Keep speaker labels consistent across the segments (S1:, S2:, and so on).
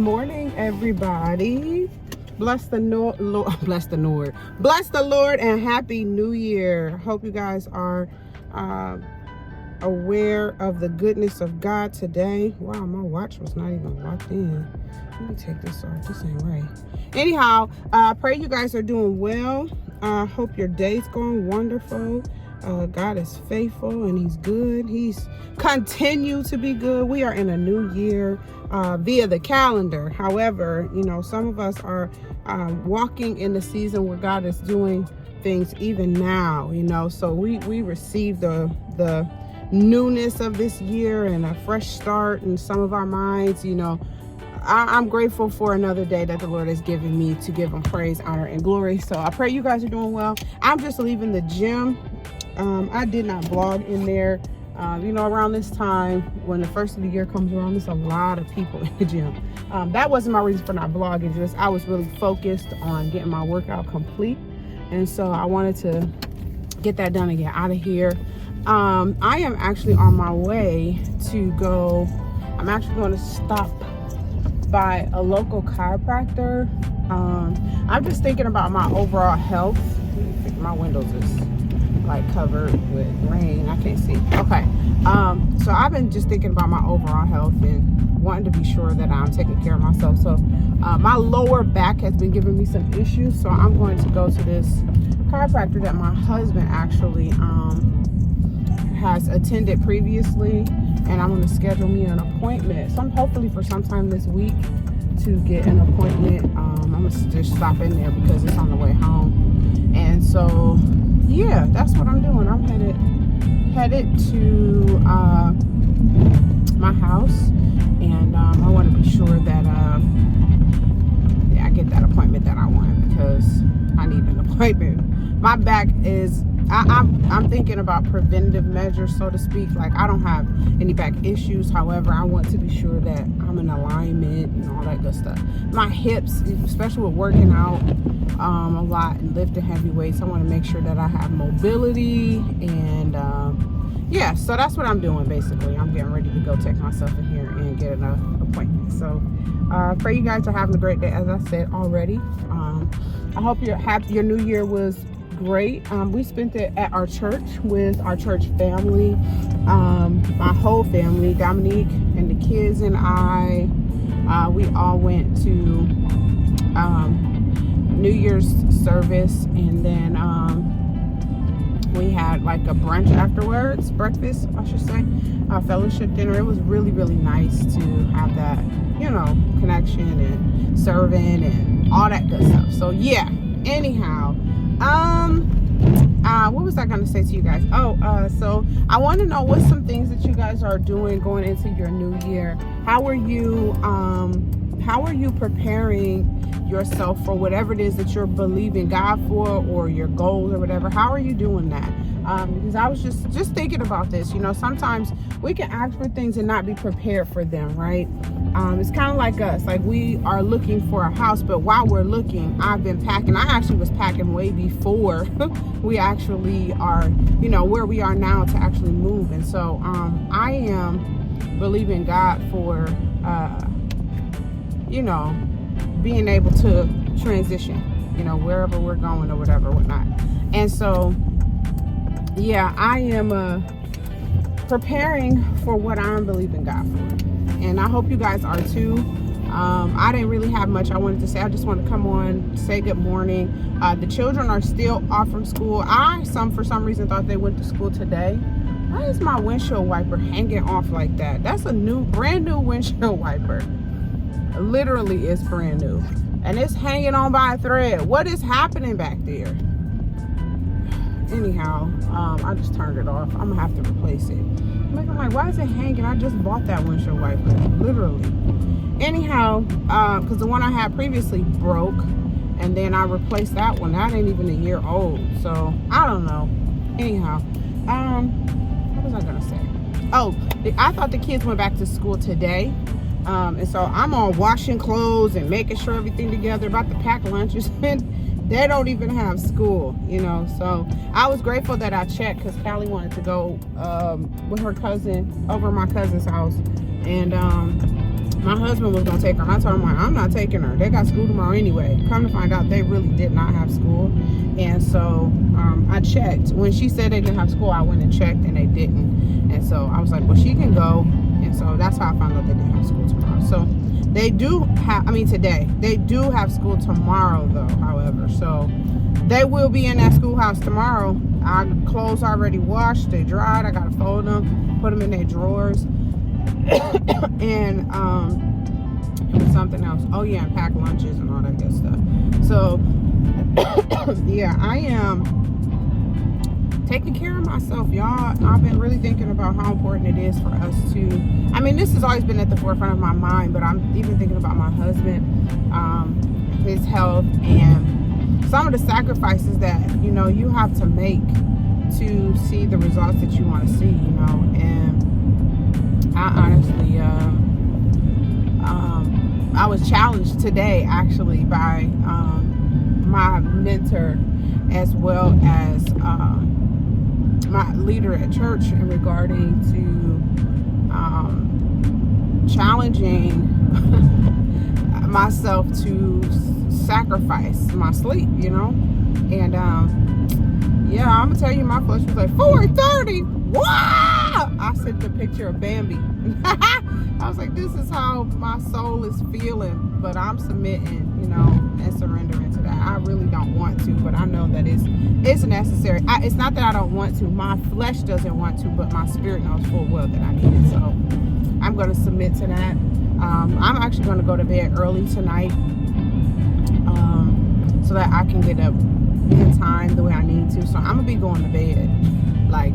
S1: morning, everybody. Bless the Lord, bless the Lord, bless the Lord, and happy New Year. Hope you guys are aware of the goodness of God today. Wow, my watch was not even locked in. Let me take this off. This ain't right. Anyhow, I pray you guys are doing well. I hope your day's going wonderful. God is faithful and he's good. He's continued to be good. We are in a new year via the calendar. However, you know, some of us are walking in the season where God is doing things even now, you know, so we receive the newness of this year and a fresh start in some of our minds. You know, I'm grateful for another day that the Lord has given me to give him praise, honor, and glory. So I pray you guys are doing well. I'm just leaving the gym. I did not vlog in there. You know, around this time when the first of the year comes around, there's a lot of people in the gym. That wasn't my reason for not vlogging. Just I was really focused on getting my workout complete, and so I wanted to get that done and get out of here. I am actually on my way to go. I'm actually going to stop by a local chiropractor. I'm just thinking about my overall health. My windows is like covered with rain. I can't see. Okay. So I've been just thinking about my overall health and wanting to be sure that I'm taking care of myself. So my lower back has been giving me some issues. So I'm going to go to this chiropractor that my husband actually has attended previously, and I'm going to schedule me an appointment. So I'm hopefully for sometime this week to get an appointment. I'm going to just stop in there because it's on the way home. And so yeah, that's what I'm doing. I'm headed to my house, and I want to be sure that I get that appointment that I want, because I need an appointment. My back is I'm thinking about preventative measures, so to speak. Like, I don't have any back issues. However, I want to be sure that I'm in alignment and all that good stuff. My hips, especially with working out a lot and lifting heavy weights, I want to make sure that I have mobility. And yeah, so that's what I'm doing basically. I'm getting ready to go take myself in here and get an appointment. So pray you guys are having a great day, as I said already. I hope you're happy. Your new year was great. We spent it at our church with our church family, my whole family, Dominique and the kids and I. We all went to New Year's service, and then we had like a brunch afterwards, breakfast I should say, fellowship dinner. It was really, really nice to have that, you know, connection and serving and all that good stuff. So yeah, anyhow, what was I gonna say to you guys? So I want to know what's some things that you guys are doing going into your new year. How are you preparing yourself for whatever it is that you're believing God for, or your goals or whatever? How are you doing that? Because I was just thinking about this. You know, sometimes we can ask for things and not be prepared for them, right? It's kind of like us. Like, we are looking for a house, but while we're looking, I've been packing. I actually was packing way before we actually are, you know, where we are now to actually move. And so I am believing God for, you know, being able to transition, you know, wherever we're going or whatever, whatnot. And so, yeah, I am preparing for what I'm believing God for. And I hope you guys are too. I didn't really have much I wanted to say. I just want to come on, say good morning. The children are still off from school. For some reason thought they went to school today. Why is my windshield wiper hanging off like that? That's a brand new windshield wiper. Literally, it's brand new, and it's hanging on by a thread. What is happening back there? Anyhow, I just turned it off. I'm gonna have to replace it. I'm like, why is it hanging? I just bought that windshield wiper, literally. Anyhow, because the one I had previously broke, and then I replaced that one. That ain't even a year old, so I don't know. Anyhow, what was I gonna say? Oh, I thought the kids went back to school today. And so I'm on washing clothes and making sure everything together, about to pack lunches, and they don't even have school, you know. So I was grateful that I checked, because Callie wanted to go with her cousin over at my cousin's house, and my husband was gonna take her, and I told him, like, I'm not taking her. They got school tomorrow anyway. Come to find out, they really did not have school. And so I checked. When she said they didn't have school, I went and checked, and they didn't. And so I was like, well, she can go. And so that's how I found out they didn't have school tomorrow. So they do have, today. They do have school tomorrow, though, however. So they will be in that schoolhouse tomorrow. Our clothes already washed. They dried. I got to fold them, put them in their drawers. And something else. Oh, yeah, and pack lunches and all that good stuff. So, yeah, I am taking care of myself, y'all. I've been really thinking about how important it is for us to, this has always been at the forefront of my mind, but I'm even thinking about my husband, his health, and some of the sacrifices that, you have to make to see the results that you want to see, and I honestly, I was challenged today, actually, by my mentor, as well as my leader at church, in regarding to challenging myself to sacrifice my sleep, and yeah, I'm gonna tell you, my flesh was like 4:30. Wow! I sent the picture of Bambi. I was like, this is how my soul is feeling, but I'm submitting, and surrendering to that. I really don't want to, but I know that it's necessary. It's not that I don't want to. My flesh doesn't want to, but my spirit knows full well that I need it. So I'm going to submit to that. I'm actually going to go to bed early tonight, so that I can get up in time the way I need to. So I'm going to be going to bed. Like,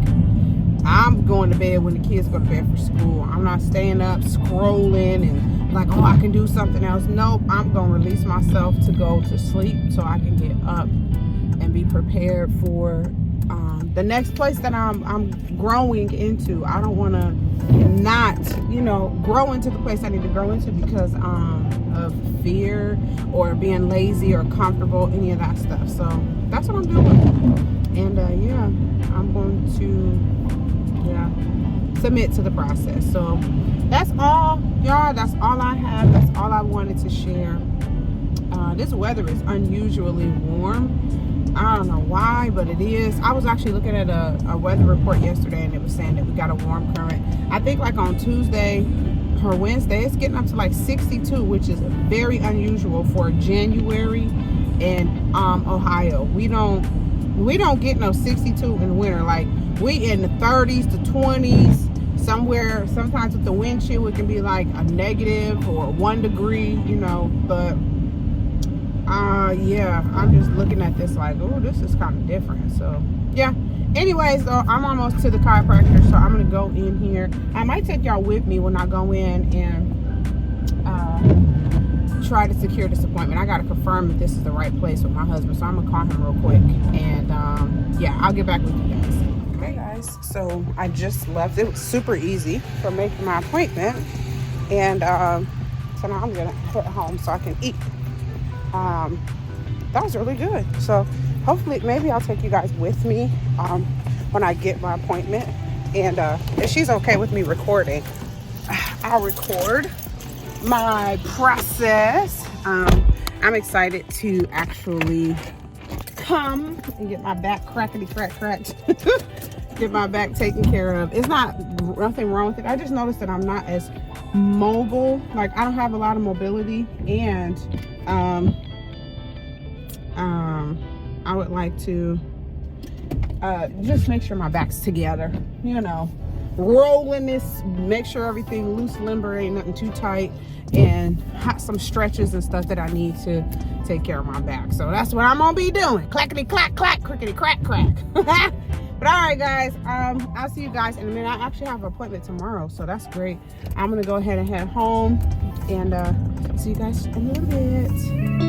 S1: I'm going to bed when the kids go to bed for school. I'm not staying up scrolling and like, oh, I can do something else. Nope, I'm going to release myself to go to sleep so I can get up and be prepared for the next place that I'm growing into. I don't want to not, grow into the place I need to grow into because of fear or being lazy or comfortable, any of that stuff. So that's what I'm doing. And yeah, I'm going to submit to the process. So that's all, y'all. That's all I have. That's all I wanted to share. This weather is unusually warm. I don't know why, but it is. I was actually looking at a weather report yesterday, and it was saying that we got a warm current. I think like on Tuesday or Wednesday, it's getting up to like 62, which is very unusual for January in Ohio. We don't get no 62 in winter. Like, we in the 30s to 20s. Sometimes with the wind chill, it can be like a negative or 1 degree, but yeah, I'm just looking at this like, oh, this is kind of different. So yeah, anyways, though, I'm almost to the chiropractor, so I'm gonna go in here. I might take y'all with me when I go in and try to secure this appointment. I gotta confirm that this is the right place with my husband, so I'm gonna call him real quick, and yeah, I'll get back with you guys. Okay, guys, so I just left. It was super easy for making my appointment, and so now I'm gonna head home so I can eat. That was really good. So hopefully, maybe I'll take you guys with me when I get my appointment, and if she's okay with me recording, I'll record my process. I'm excited to actually come and get my back crackety cracked get my back taken care of. It's nothing wrong with it. I just noticed that I'm not as mobile. Like, I don't have a lot of mobility, and I would like to just make sure my back's together, rolling this, make sure everything loose, limber, ain't nothing too tight, and some stretches and stuff that I need to take care of my back. So that's what I'm gonna be doing. Clackety clack clack, crickety crack crack. But all right, guys, I'll see you guys in a minute. I actually have an appointment tomorrow, so that's great. I'm gonna go ahead and head home, and see you guys in a little bit.